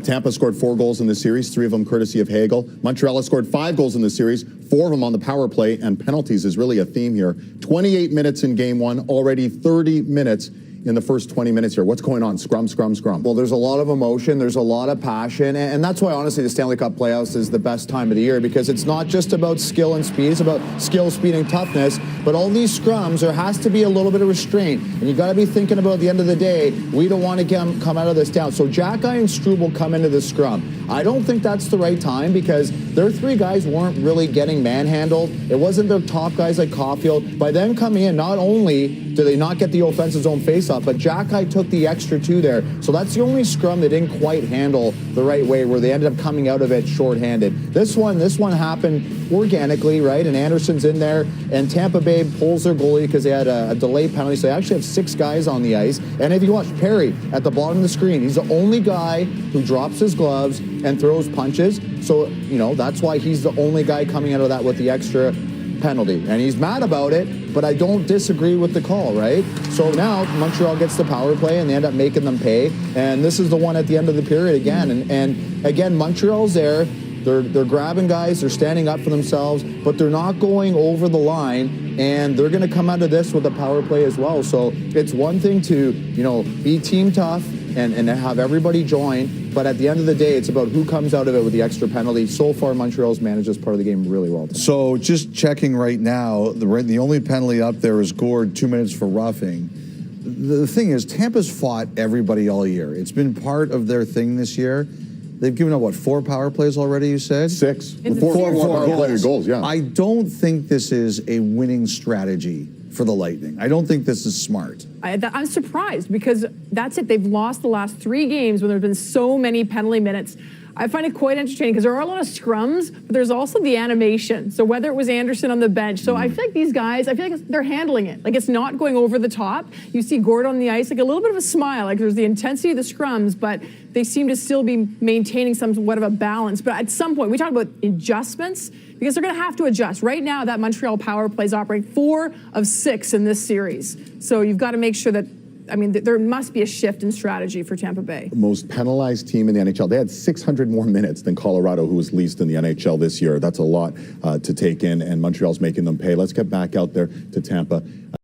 Tampa scored 4 goals in the series, 3 of them courtesy of Hagel. Montreal has scored 5 goals in the series, 4 of them on the power play, and penalties is really a theme here. 28 minutes in game 1, already 30 minutes in the first 20 minutes here. What's going on? Scrum, scrum, scrum. Well, there's a lot of emotion. There's a lot of passion. And that's why, honestly, the Stanley Cup playoffs is the best time of the year, because it's not just about skill and speed. It's about skill, speed, and toughness. But all these scrums, there has to be a little bit of restraint. And you got to be thinking about, at the end of the day, we don't want to come out of this down. So Jackeye and Struble come into the scrum. I don't think that's the right time, because their 3 guys weren't really getting manhandled. It wasn't their top guys like Caulfield. By them coming in, not only do they not get the offensive zone faceoff, but Jackeye took the extra 2 there. So that's the only scrum they didn't quite handle the right way, where they ended up coming out of it shorthanded. This one happened organically, right? And Anderson's in there, and Tampa Bay pulls their goalie because they had a delay penalty. So they actually have 6 guys on the ice. And if you watch Perry at the bottom of the screen, he's the only guy who drops his gloves and throws punches. So, you know, that's why he's the only guy coming out of that with the extra penalty. And he's mad about it, but I don't disagree with the call, right? So now Montreal gets the power play, and they end up making them pay. And this is the one at the end of the period again. And again, Montreal's there. They're grabbing guys, they're standing up for themselves, but they're not going over the line, and they're going to come out of this with a power play as well. So it's one thing to, you know, be team tough and have everybody join, but at the end of the day, it's about who comes out of it with the extra penalty. So far, Montreal's managed this part of the game really well. So just checking right now, the only penalty up there is Gord, 2 minutes for roughing. The thing is, Tampa's fought everybody all year. It's been part of their thing this year. They've given up, what, 4 power plays already, you said? 6. Four power play goals, yeah. I don't think this is a winning strategy for the Lightning. I don't think this is smart. I'm surprised, because that's it. They've lost the last 3 games when there have been so many penalty minutes. I find it quite entertaining, because there are a lot of scrums, but there's also the animation. So whether it was Anderson on the bench. So I feel like these guys, I feel like they're handling it. Like, it's not going over the top. You see Gord on the ice, like a little bit of a smile. Like, there's the intensity of the scrums, but they seem to still be maintaining somewhat of a balance. But at some point, we talk about adjustments, because they're going to have to adjust. Right now, that Montreal power play is operating 4 of 6 in this series. So you've got to make sure that, I mean, there must be a shift in strategy for Tampa Bay. Most penalized team in the NHL. They had 600 more minutes than Colorado, who was least in the NHL this year. That's a lot to take in, and Montreal's making them pay. Let's get back out there to Tampa.